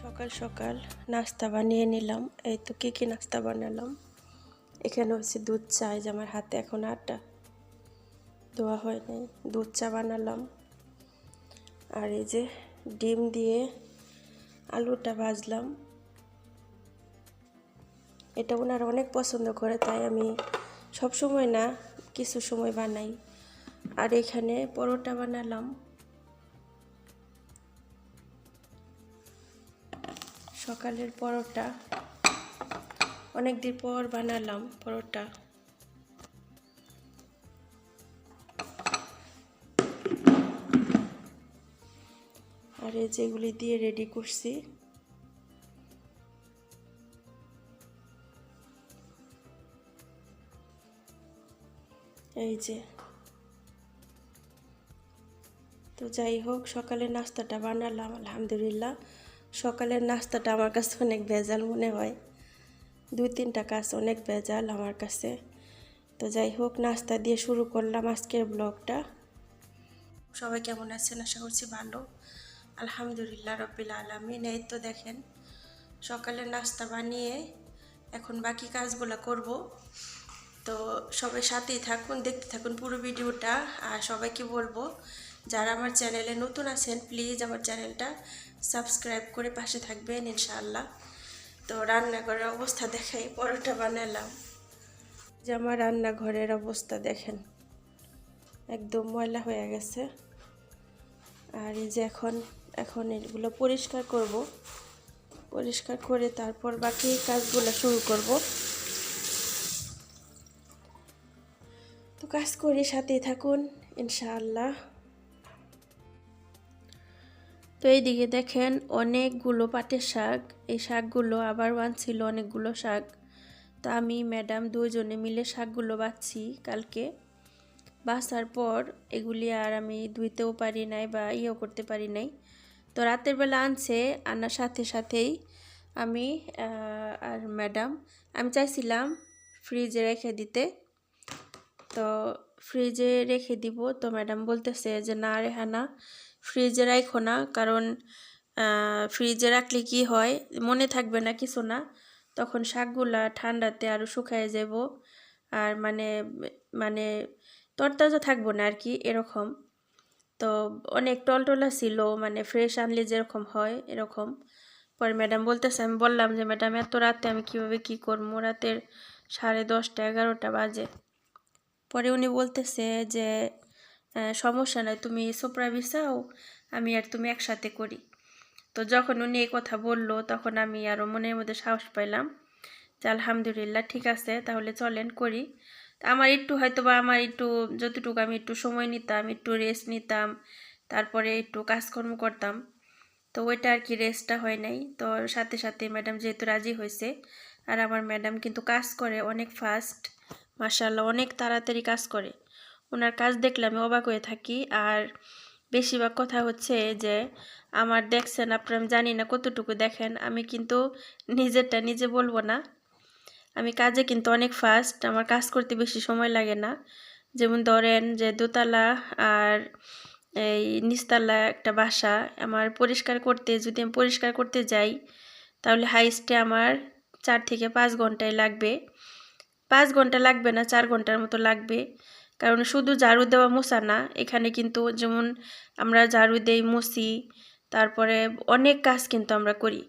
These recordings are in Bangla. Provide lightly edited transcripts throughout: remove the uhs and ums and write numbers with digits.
সকাল সকাল নাস্তা বানিয়ে নিলাম। এই তো কি নাস্তা বানালাম, এখানে হচ্ছে দুধ চা। যে আমার হাতে এখন আটা ধোয়া হয় নাই, দুধ চা বানালাম। আর এই যে ডিম দিয়ে আলুটা ভাজলাম। এটা ওনারা অনেক পছন্দ করে, তাই আমি সব সময় না কিছু সময় বানাই। আর এখানে পরোটা বানালাম। সকালের পরোটা অনেক দিন পর বানালাম পরোটা। আর এই যেগুলি দিয়ে রেডি করছি। এই যে, তো যাই হোক, সকালের নাস্তাটা বানালাম। আলহামদুলিল্লাহ, সকালের নাস্তাটা আমার কাছে অনেক ভেজাল মনে হয়। 2-3টা কাজ অনেক ভেজাল আমার কাছে। তো যাই হোক, নাস্তা দিয়ে শুরু করলাম আজকের ব্লগটা। সবাই কেমন আছেন? আশা করছি ভালো। আলহামদুলিল্লাহ রব্বিল আলামিন। এই তো দেখেন, সকালের নাস্তা বানিয়ে এখন বাকি কাজগুলো করব। তো সবাই সাথেই থাকুন, দেখতে থাকুন পুরো ভিডিওটা। আর সবাইকে বলবো, যারা আমার চ্যানেলে নতুন আছেন, প্লিজ আমার চ্যানেলটা সাবস্ক্রাইব করে পাশে থাকবেন ইনশাআল্লাহ। তো রান্নাঘরের অবস্থা দেখাই, পরোটা বানালাম। যে আমার রান্নাঘরের অবস্থা দেখেন, একদম ময়লা হয়ে গেছে। আর এই যে এখন এগুলো পরিষ্কার করব। পরিষ্কার করে তারপর বাকি কাজগুলো শুরু করব। তো কাজ করি, সাথেই থাকুন ইনশাআল্লাহ। তো এইদিকে দেখেন অনেকগুলো পাটের শাক। এই শাকগুলো আবার বানছিল অনেকগুলো শাক। তো আমি ম্যাডাম দুজনে মিলে শাকগুলো বাছছি কালকে। বাছার পর এগুলি আর আমি ধুইতেও পারি নাই বা ইয়েও করতে পারি নাই। তো রাতের বেলা আনছে, আনার সাথে সাথেই আমি আর ম্যাডাম আমি চাইছিলাম ফ্রিজে রেখে দিতে। তো ফ্রিজে রেখে দিব, তো ম্যাডাম বলতেছে যে না রেহানা, ফ্রিজে রাখো না, কারণ ফ্রিজে রাখলে কি হয়, মনে থাকবে না কিছু না, তখন শাকগুলা ঠান্ডাতে আরও শুকায় যাব। আর মানে মানে তরতাজা থাকবো না আর কি, এরকম। তো অনেক টলটলা ছিল, মানে ফ্রেশ আনলে যেরকম হয় এরকম। পরে ম্যাডাম বলতেছে, আমি বললাম যে ম্যাডাম এত রাতে আমি কীভাবে কী করবো, রাতের 10:30 11টা বাজে। পরে উনি বলতেছে যে সমস্যা নাই, তুমি সোপরা বিছাও, আমি আর তুমি একসাথে করি। তো যখন উনি এই কথা বললো, তখন আমি আরও মনের মধ্যে সাহস পাইলাম যে আলহামদুলিল্লাহ, ঠিক আছে, তাহলে চলেন করি। আমার একটু হয়তো বা আমার একটু যতটুকু আমি একটু সময় নিতাম, একটু রেস্ট নিতাম, তারপরে একটু কাজকর্ম করতাম, তো ওইটা আর কি রেস্টটা হয় নাই। তো সাথে সাথে ম্যাডাম যেহেতু রাজি হয়েছে, আর আমার ম্যাডাম কিন্তু কাজ করে অনেক ফাস্ট, মাশাআল্লাহ, অনেক তাড়াতাড়ি কাজ করে। ওনার কাজ দেখলে আমি অবাক হয়ে থাকি। আর বেশিরভাগ কথা হচ্ছে যে আমার দেখছেন আপনারা, আমি জানি না কতটুকু দেখেন, আমি কিন্তু নিজেরটা নিজে বলবো না, আমি কাজে কিন্তু অনেক ফাস্ট, আমার কাজ করতে বেশি সময় লাগে না। যেমন ধরেন যে দোতলা আর এই নিচতলা একটা বাসা আমার পরিষ্কার করতে, যদি আমি পরিষ্কার করতে যাই, তাহলে হাইস্টে আমার 4 থেকে 5 ঘন্টায় লাগবে। 5 ঘন্টা লাগবে না, 4 ঘন্টার মতো লাগবে। কারণ শুধু ঝাড়ু দেওয়া মোছা না, এখানে কিন্তু যেমন আমরা ঝাড়ু দেই, মুছি, তারপরে অনেক কাজ কিন্তু আমরা করি।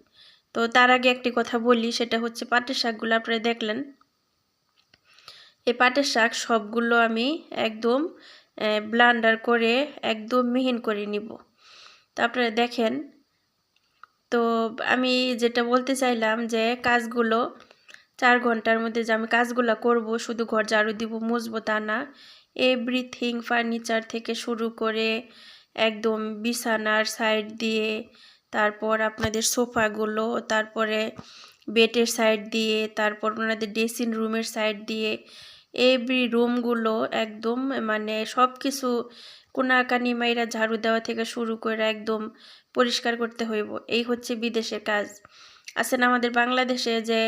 তো তার আগে একটি কথা বলি, সেটা হচ্ছে পাটের শাকগুলো আপনারা দেখলেন। এই পাটের শাক সবগুলো আমি একদম ব্লেন্ডার করে একদম মিহিন করে নিব। তো আপনারা দেখেন। তো আমি যেটা বলতে চাইলাম যে কাজগুলো 4 ঘন্টার মধ্যে যে আমি কাজগুলো করব, শুধু ঘর ঝাড়ু দিব, মুছবো তা না, এভরিথিং ফার্নিচার থেকে শুরু করে একদম বিছানার সাইড দিয়ে, তারপর আপনাদের সোফাগুলো, তারপরে বেডের সাইড দিয়ে, তারপর আপনাদের ড্রেসিং রুমের সাইড দিয়ে, এভরি রুমগুলো একদম মানে সব কিছু কোনাকানি মাইরা ঝাড়ু দেওয়া থেকে শুরু করে একদম পরিষ্কার করতে হইব। এই হচ্ছে বিদেশের কাজ। আছে না আমাদের বাংলাদেশে যে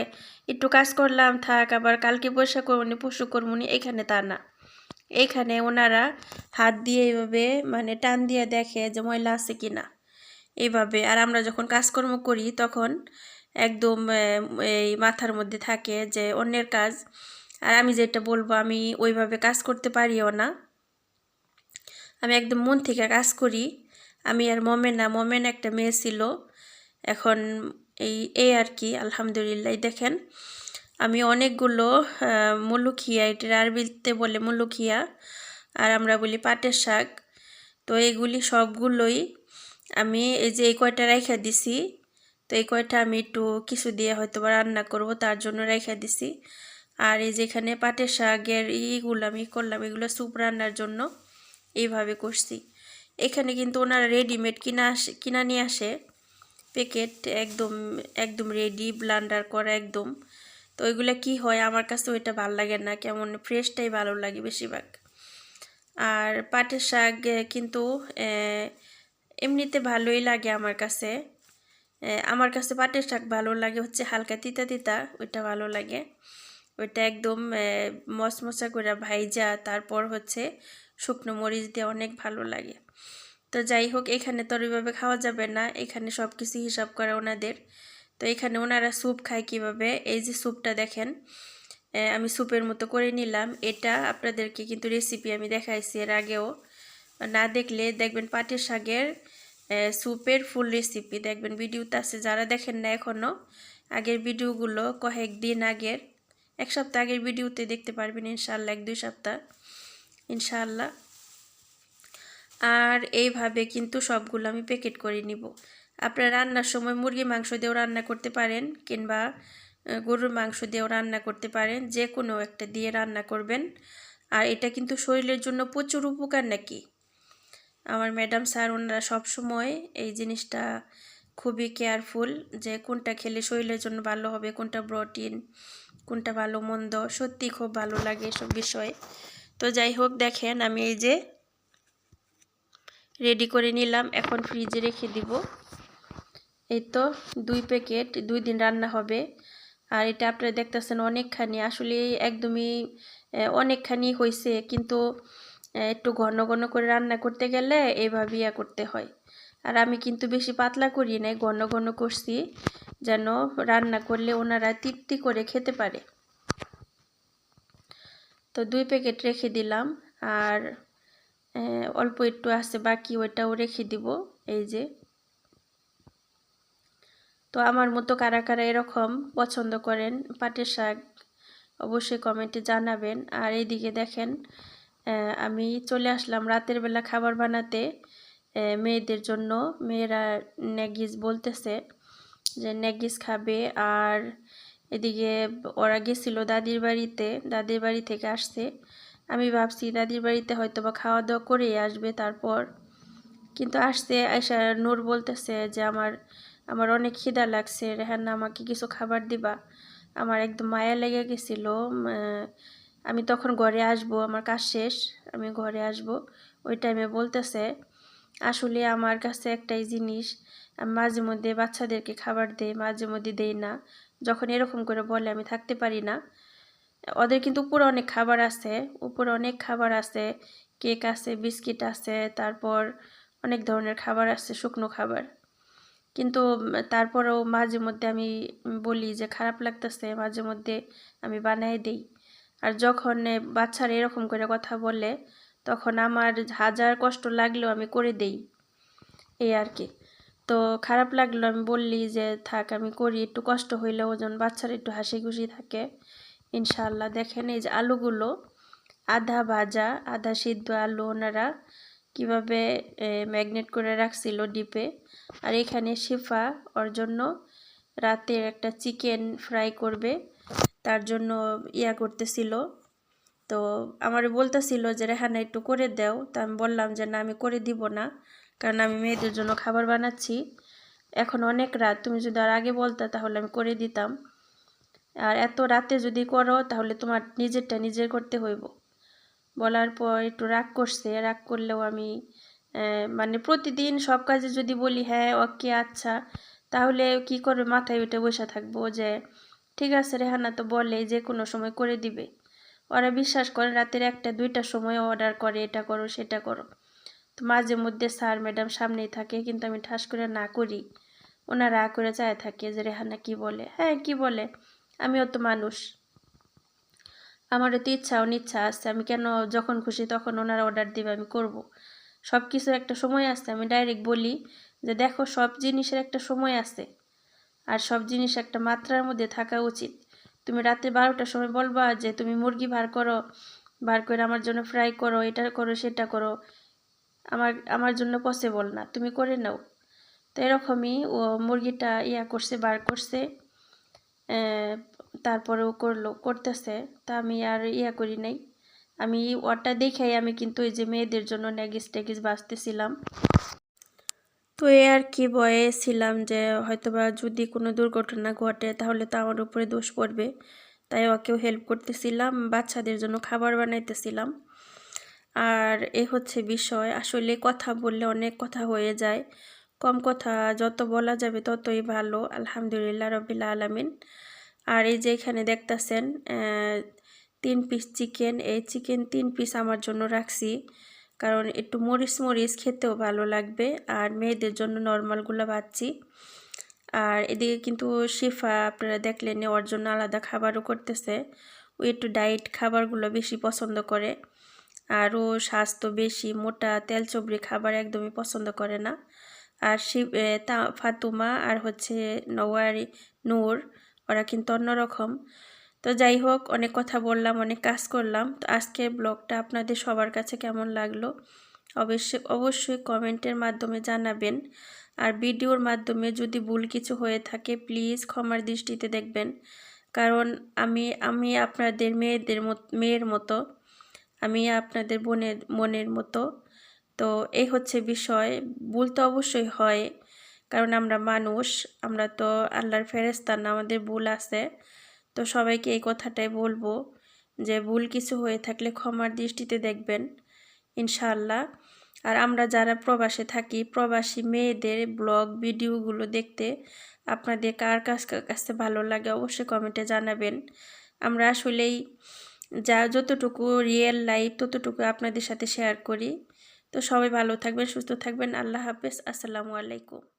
একটু কাজ করলাম থাক, আবার কালকে পয়সা করবনি, পরশু করবনি, এখানে তা না। এইখানে ওনারা হাত দিয়ে এইভাবে মানে টান দিয়ে দেখে যে ময়লা আছে কিনা। এইভাবে। আর আমরা যখন কাজকর্ম করি তখন একদম এই মাথার মধ্যে থাকে যে অন্যের কাজ, আর আমি যেটা বলবো আমি ওইভাবে কাজ করতে পারিও না। আমি একদম মন থেকে কাজ করি। আমি আর মোমেন একটা মেয়ে ছিল, এখন এই আর কি। আলহামদুলিল্লাহ। দেখেন আমি অনেকগুলো মুলুখিয়া, এটার আরবিতে বলে মুলুখিয়া আর আমরা বলি পাটের শাক, তো এইগুলি সবগুলোই আমি এই যে এই কয়টা রাইখা দিছি, তো এই কয়টা আমি একটু কিছু দিয়ে হয়তো বা রান্না করব, তার জন্য রাইখা দিছি। আর এই যেখানে পাটের শাকের এইগুলো আমি করলাম, এগুলো স্যুপ রান্নার জন্য এইভাবে করছি। এখানে কিন্তু ওনারা রেডিমেড কিনা নিয়ে আসে প্যাকেট, একদম একদম রেডি ব্লান্ডার করা একদম। তো ওইগুলো কি হয়, আমার কাছে ওইটা ভালো লাগে না, কেমন ফ্রেশটাই ভালো লাগে বেশিরভাগ। আর পাটের শাক কিন্তু এমনিতে ভালোই লাগে আমার কাছে। আমার কাছে পাটের শাক ভালো লাগে হচ্ছে হালকা তিতা তিতা, ওইটা ভালো লাগে। ওইটা একদম মচমচা করে ভাইজা তারপর হচ্ছে শুকনো মরিচ দিয়ে অনেক ভালো লাগে। তো যাই হোক, এখানে তো ওইভাবে খাওয়া যাবে না, এখানে সব কিছু হিসাব করে ওনাদের। তো এখানে ওনারা স্যুপ খায় কীভাবে, এই যে স্যুপটা দেখেন আমি স্যুপের মতো করে নিলাম। এটা আপনাদেরকে কিন্তু রেসিপি আমি দেখাইছি এর আগেও, না দেখলে দেখবেন পাটের শাকের স্যুপের ফুল রেসিপি দেখবেন ভিডিওতে আছে। যারা দেখেন না এখনও, আগের ভিডিওগুলো কয়েকদিন আগের, এক সপ্তাহ আগের ভিডিওতে দেখতে পারবেন ইনশাআল্লাহ, 1-2 সপ্তাহ ইনশাআল্লাহ। আর এইভাবে কিন্তু সবগুলো আমি প্যাকেট করে নিব। আপনারা রান্নার সময় মুরগি মাংস দিয়েও রান্না করতে পারেন, কিংবা গরুর মাংস দিয়েও রান্না করতে পারেন, যে কোনো একটা দিয়ে রান্না করবেন। আর এটা কিন্তু শরীরের জন্য প্রচুর উপকার নাকি। আমার ম্যাডাম স্যার ওনারা সবসময় এই জিনিসটা খুবই কেয়ারফুল, যে কোনটা খেলে শরীরের জন্য ভালো হবে, কোনটা প্রোটিন, কোনটা ভালো মন্দ, সত্যি খুব ভালো লাগে এসব বিষয়ে। তো যাই হোক, দেখেন আমি এই যে রেডি করে নিলাম, এখন ফ্রিজে রেখে দিব। এই তো 2 প্যাকেট 2 দিন রান্না হবে। আর এটা আপনারা দেখতেছেন অনেকখানি, আসলে একদমই অনেকখানি হয়েছে, কিন্তু একটু ঘন ঘন করে রান্না করতে গেলে এইভাবে করতে হয়। আর আমি কিন্তু বেশি পাতলা করি নাই, ঘন ঘন করছি, যেন রান্না করলে ওনারা তৃপ্তি করে খেতে পারে। তো 2 প্যাকেট রেখে দিলাম, আর অল্প একটু আছে বাকি, ওইটাও রেখে দিব। এই যে, তো আমার মতো কারা কারা এরকম পছন্দ করেন পাটের শাক অবশ্যই কমেন্টে জানাবেন। আর এইদিকে দেখেন আমি চলে আসলাম রাতের বেলা খাবার বানাতে মেয়েদের জন্য। মেয়েরা ন্যাগিস বলতেছে যে ন্যাগিস খাবে। আর এদিকে ওরা গেছিলো দাদির বাড়িতে, দাদির বাড়ি থেকে আসছে। আমি ভাবছি দাদির বাড়িতে হয়তো বা খাওয়া দাওয়া করেই আসবে তারপর, কিন্তু আসছে আয়সা নূর বলতেছে যে আমার অনেক খিদা লাগছে, রেহানা আমাকে কিছু খাবার দিবা। আমার একদম মায়া লেগে গেছিলো। আমি তখন ঘরে আসব, আমার কাজ শেষ, আমি ঘরে আসব, ওই টাইমে বলতেছে। আসলে আমার কাছে একটাই জিনিস, আমি মাঝে মধ্যে বাচ্চাদেরকে খাবার দেই, মাঝে মধ্যে দেই না। যখন এরকম করে বলে আমি থাকতে পারি না। ওদের কিন্তু উপরে অনেক খাবার আছে, উপরে অনেক খাবার আছে, কেক আছে, বিস্কিট আছে, তারপর অনেক ধরনের খাবার আছে, শুকনো খাবার। কিন্তু তারপরেও মাঝে মধ্যে আমি বলি যে খারাপ লাগতেছে, মাঝে মধ্যে আমি বানাই দেই। আর যখন বাচ্চারা এরকম করে কথা বলে, তখন আমার হাজার কষ্ট লাগলেও আমি করে দেই, এই আর কি। তো খারাপ লাগলো, আমি বললি যে থাক আমি করি, একটু কষ্ট হইলেও যেন বাচ্চারা একটু হাসি খুশি থাকে ইনশাআল্লাহ। দেখেন এই যে আলুগুলো আধা ভাজা আধা সিদ্ধ আলু ওনারা কীভাবে ম্যাগনেট করে রাখছিল ডিপে। আর এখানে শিফা ওর জন্য রাতে একটা চিকেন ফ্রাই করবে, তার জন্য করতেছিল। তো আমার বলতেছিল যে রেহানা একটু করে দাও, তা আমি বললাম যে না আমি করে দিব না, কারণ আমি মেয়েদের জন্য খাবার বানাচ্ছি, এখন অনেক রাত, তুমি যদি আর আগে বলতে তাহলে আমি করে দিতাম। আর এত রাতে যদি করো তাহলে তোমার নিজেরটা নিজের করতে হইব। বলার পর একটু রাগ করছে, রাগ করলেও আমি মানে প্রতিদিন সব কাজে যদি বলি হ্যাঁ ওকে আচ্ছা, তাহলে কি করবে, মাথায় উঠে বসে থাকবো যে ঠিক আছে রেহানা তো বলে যে কোনো সময় করে দিবে। ওরা বিশ্বাস করে রাতের 1-2টার সময় অর্ডার করে এটা করো সেটা করো। তো মাঝে মধ্যে স্যার ম্যাডাম সামনেই থাকে, কিন্তু আমি ঠাস করে না করি, ওনারা করে চায় থাকে যে রেহানা কি বলে। হ্যাঁ, কি বলে, আমিও তো মানুষ, আমারও তো ইচ্ছা অনিচ্ছা আছে। আমি কেন যখন খুশি তখন ওনারা অর্ডার দিবে আমি করব? সব কিছুর একটা সময় আছে। আমি ডাইরেক্ট বলি যে দেখো, সব জিনিসের একটা সময় আছে, আর সব জিনিস একটা মাত্রার মধ্যে থাকা উচিত। তুমি রাতে 12টার সময় বলবা যে তুমি মুরগি বার করে আমার জন্য ফ্রাই করো, এটা করো সেটা করো, আমার জন্য পসিবল না, তুমি করে নাও। তো এরকমই ও মুরগিটা করছে, বার করছে, তারপরেও করতেছে। তা আমি আর করি নাই। আমি ওটা দেখেই আমি কিন্তু এই যে মেয়েদের জন্য নেগিস টেগিস বাঁচতেছিলাম। তো আর কি ভয়ে ছিলাম যে হয়তোবা যদি কোনো দুর্ঘটনা ঘটে তাহলে তো আমার উপরে দোষ পড়বে, তাই ওকেও হেল্প করতেছিলাম, বাচ্চাদের জন্য খাবার বানাইতেছিলাম। আর হচ্ছে বিষয়, আসলে কথা বললে অনেক কথা হয়ে যায়, কম কথা যত বলা যাবে ততই ভালো। আলহামদুলিল্লাহ রবিল আলামিন। আর এই যে এখানে দেখতেছেন 3 পিস চিকেন, এই চিকেন 3 পিস আমার জন্য রাখছি, কারণ একটু মরিচ খেতেও ভালো লাগবে। আর মেয়েদের জন্য নর্মালগুলো বাচ্ছি। আর এদিকে কিন্তু শিফা আপনারা দেখলেন ওর জন্য আলাদা খাবারও করতেছে। ও একটু ডায়েট খাবারগুলো বেশি পছন্দ করে, আর ও স্বাস্থ্য বেশি মোটা তেল চবড়ি খাবার একদমই পছন্দ করে না। আর ফাতুমা আর হচ্ছে নূর, ওরা কিন্তু অন্যরকম। তো যাই হোক, অনেক কথা বললাম, অনেক কাজ করলাম। তো আজকের ব্লগটা আপনাদের সবার কাছে কেমন লাগলো অবশ্যই কমেন্টের মাধ্যমে জানাবেন। আর ভিডিওর মাধ্যমে যদি ভুল কিছু হয়ে থাকে প্লিজ ক্ষমার দৃষ্টিতে দেখবেন, কারণ আমি আপনাদের মেয়ের মতো, আমি আপনাদের মনের মতো। তো এই হচ্ছে বিষয়, ভুল তো অবশ্যই হয়, কারণ আমরা মানুষ, আমরা তো আল্লাহর ফেরেশতা না, আমাদের ভুল আছে। তো সবাইকে এই কথাটাই বলবো যে ভুল কিছু হয়ে থাকলে ক্ষমার দৃষ্টিতে দেখবেন ইনশাআল্লাহ। আর আমরা যারা প্রবাসে থাকি, প্রবাসী মেয়েদের ব্লগ ভিডিওগুলো দেখতে আপনাদের কার কাছে ভালো লাগে অবশ্যই কমেন্টে জানাবেন। আমরা আসলেই যতটুকু রিয়েল লাইফ ততটুকু আপনাদের সাথে শেয়ার করি। তো সবাই ভালো থাকবেন, সুস্থ থাকবেন। আল্লাহ হাফেজ, আসসালামু আলাইকুম।